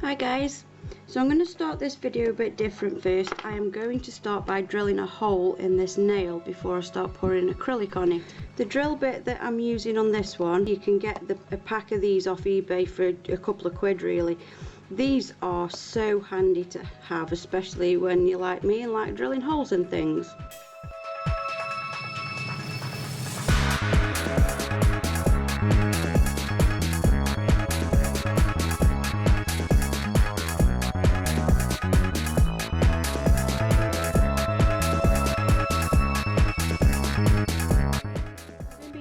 Hi guys, so I'm going to start this video a bit different first. I am going to start by drilling a hole in this nail before I start pouring acrylic on it. The drill bit that I'm using on this one, you can get a pack of these off eBay for a couple of quid really. These are so handy to have, especially when you're like me and like drilling holes in things.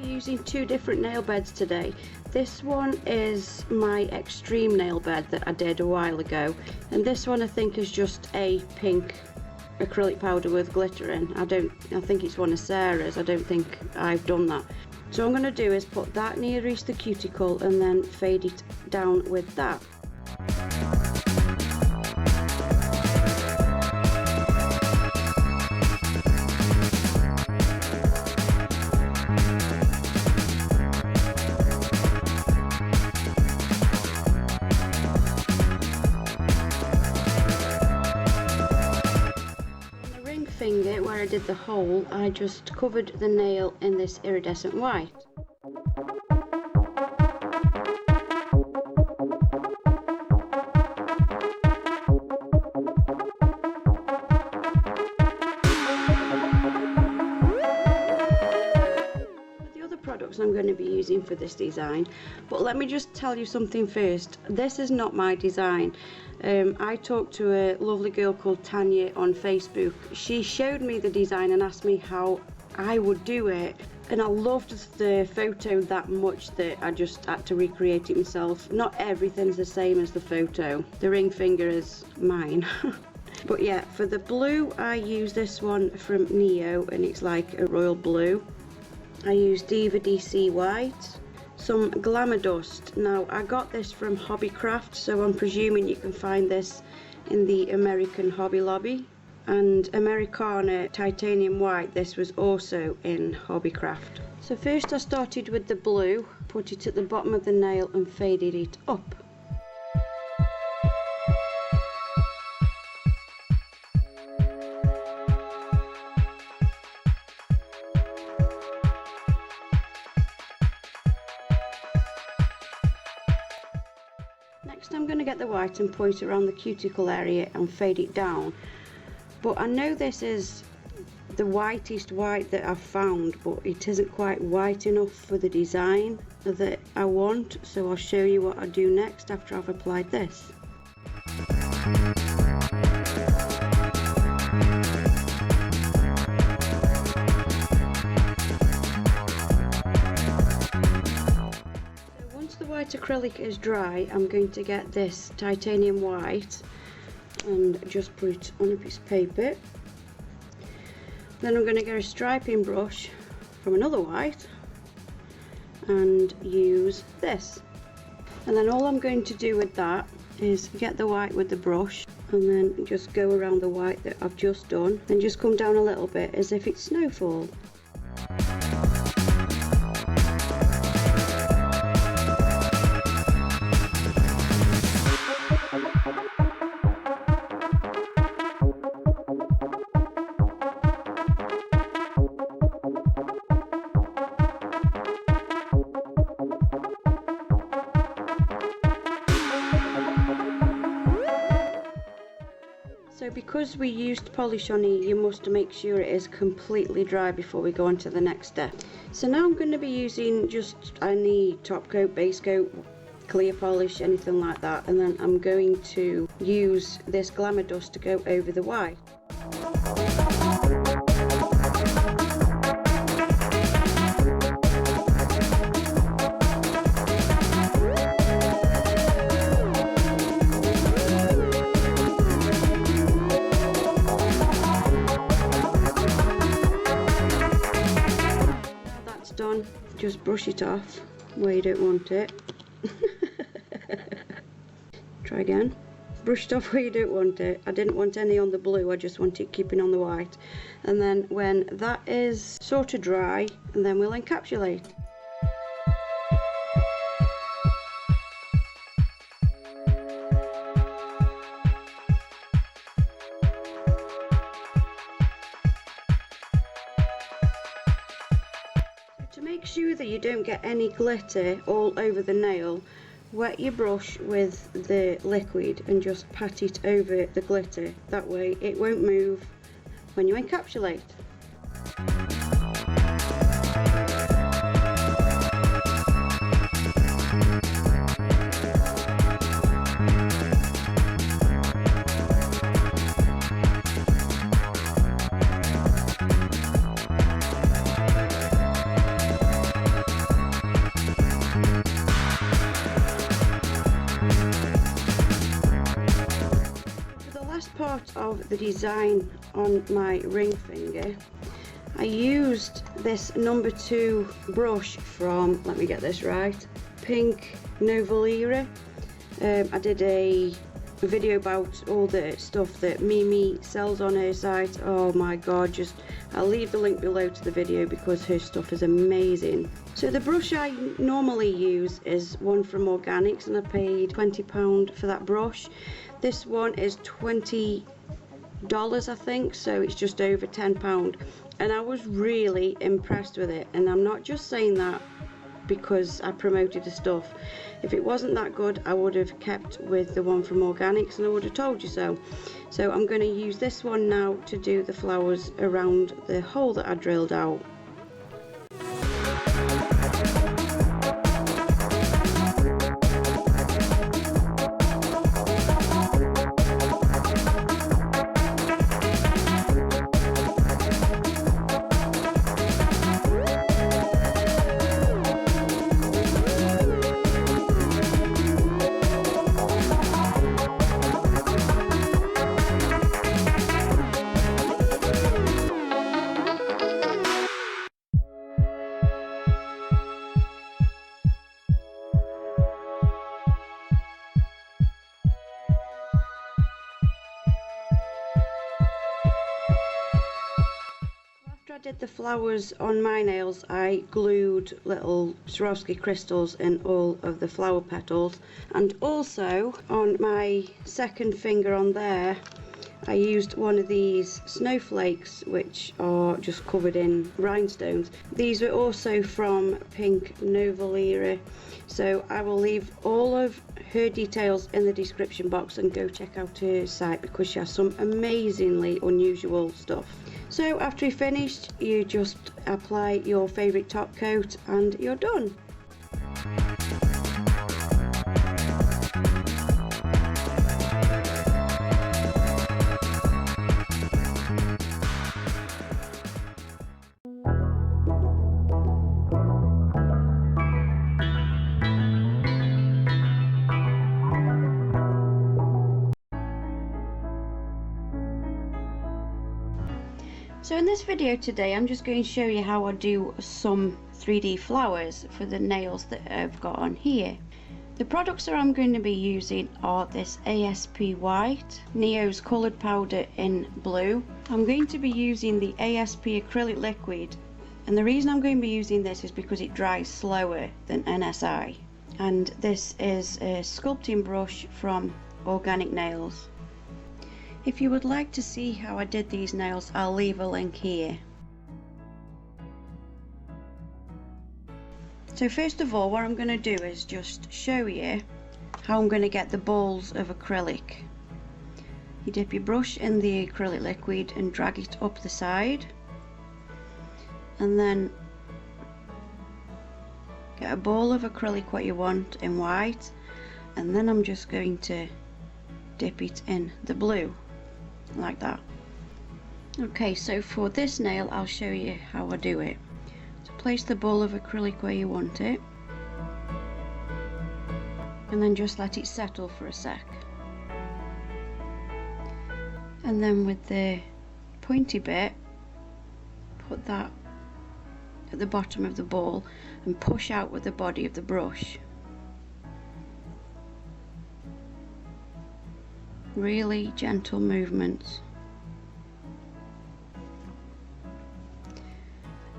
Using two different nail beds today. This one is my extreme nail bed that I did a while ago, and this one I think is just a pink acrylic powder with glitter in. I think it's one of Sarah's. I don't think I've done that. So what I'm going to do is put that nearest the cuticle and then fade it down with that. Finger where I did the hole, I just covered the nail in this iridescent white. I'm going to be using for this design, but let me just tell you something first. This is not my design. I talked to a lovely girl called Tanya on Facebook. She showed me the design and asked me how I would do it, and I loved the photo that much that I just had to recreate it myself. Not everything's the same as the photo. The ring finger is mine. But yeah, for the blue I use this one from Neo, and it's like a royal blue. I used Diva DC white, some glamour dust. Now I got this from Hobbycraft, so I'm presuming you can find this in the American Hobby Lobby. And Americana titanium white, this was also in Hobbycraft. So first I started with the blue, put it at the bottom of the nail and faded it up. Next I'm going to get the white and point around the cuticle area and fade it down. But I know this is the whitest white that I've found, but it isn't quite white enough for the design that I want, so I'll show you what I do next after I've applied this. White acrylic is dry, I'm going to get this titanium white and just put it on a piece of paper. Then I'm going to get a striping brush from another white and use this. And then all I'm going to do with that is get the white with the brush and then just go around the white that I've just done and just come down a little bit as if it's snowfall. So because we used polish on here, you must make sure it is completely dry before we go on to the next step. So now I'm going to be using just any top coat, base coat, clear polish, anything like that, and then I'm going to use this glamour dust to go over the white. Done, just brush it off where you don't want it. Try again. Brush it off where you don't want it. I didn't want any on the blue, I just want it keeping on the white. And then when that is sort of dry, and then we'll encapsulate. that you don't get any glitter all over the nail, wet your brush with the liquid and just pat it over the glitter. That way it won't move when you encapsulate. Part of the design on my ring finger, I used this number 2 brush from, let me get this right, Pink Novel. I did a video about all the stuff that Mimi sells on her site. Oh my god, I'll leave the link below to the video because her stuff is amazing. So the brush I normally use is one from Organics, and I paid £20 for that brush. This one is $20 I think, so it's just over £10, and I was really impressed with it. And I'm not just saying that because I promoted the stuff. If it wasn't that good, I would have kept with the one from Organics and I would have told you so. So I'm going to use this one now to do the flowers around the hole that I drilled out. I did the flowers on my nails, I glued little Swarovski crystals in all of the flower petals, and also on my second finger on there I used one of these snowflakes which are just covered in rhinestones. These were also from Pink Novel, so I will leave all of her details in the description box and go check out her site because she has some amazingly unusual stuff. So after you're finished, you just apply your favourite top coat and you're done. So in this video today, I'm just going to show you how I do some 3D flowers for the nails that I've got on here. The products that I'm going to be using are this ASP white, Neo's coloured powder in blue. I'm going to be using the ASP acrylic liquid, and the reason I'm going to be using this is because it dries slower than NSI. And this is a sculpting brush from Organic Nails. If you would like to see how I did these nails, I'll leave a link here. So first of all, what I'm going to do is just show you how I'm going to get the balls of acrylic. You dip your brush in the acrylic liquid and drag it up the side, and then get a ball of acrylic what you want in white, and then I'm just going to dip it in the blue like that. Okay, so for this nail I'll show you how I do it. So place the ball of acrylic where you want it, and then just let it settle for a sec, and then with the pointy bit put that at the bottom of the ball and push out with the body of the brush. Really gentle movements.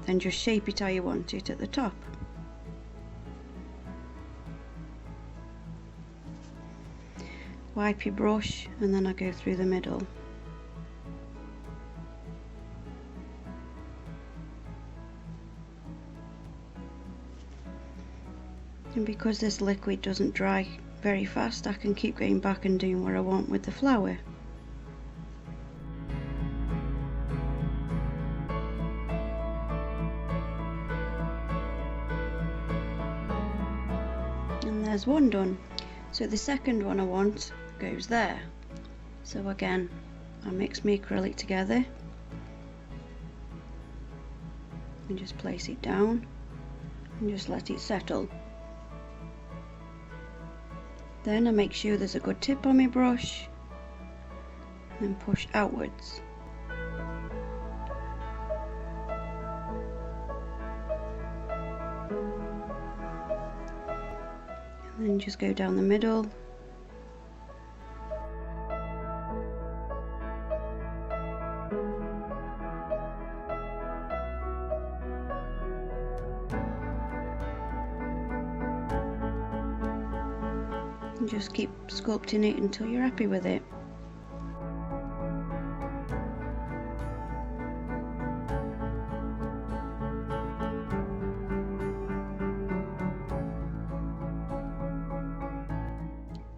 Then just shape it how you want it at the top. Wipe your brush and then I go through the middle. And because this liquid doesn't dry very fast, I can keep going back and doing what I want with the flower. And there's one done. So the second one I want goes there. So again, I mix my acrylic together and just place it down and just let it settle. Then I make sure there's a good tip on my brush and push outwards. And then just go down the middle. And just keep sculpting it until you're happy with it.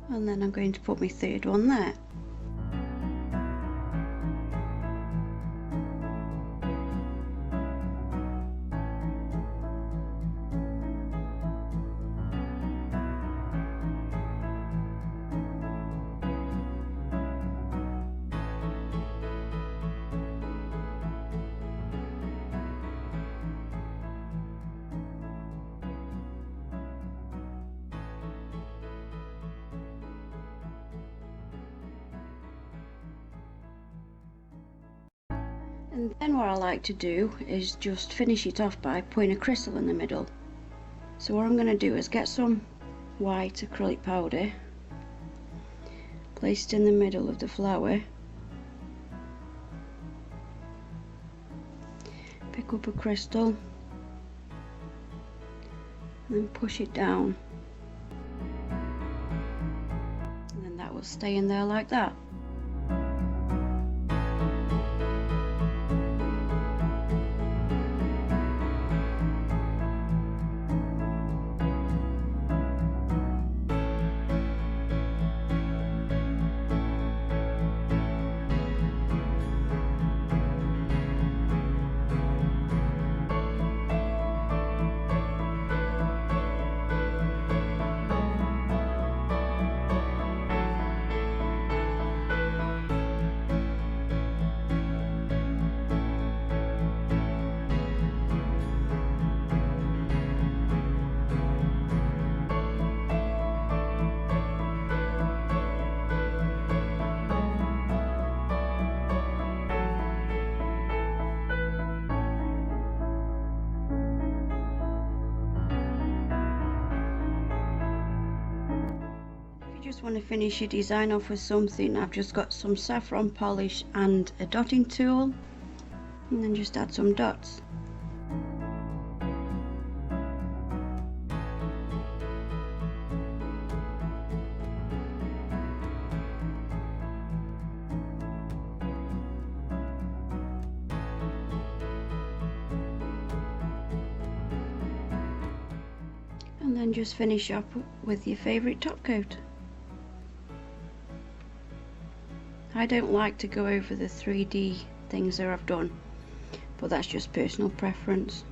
And then I'm going to put my third one there. And then what I like to do is just finish it off by putting a crystal in the middle. So what I'm going to do is get some white acrylic powder, place it in the middle of the flower, pick up a crystal and then push it down, and then that will stay in there like that. Just want to finish your design off with something, I've just got some saffron polish and a dotting tool, and then just add some dots. And then just finish up with your favourite top coat. I don't like to go over the 3D things that I've done, but that's just personal preference.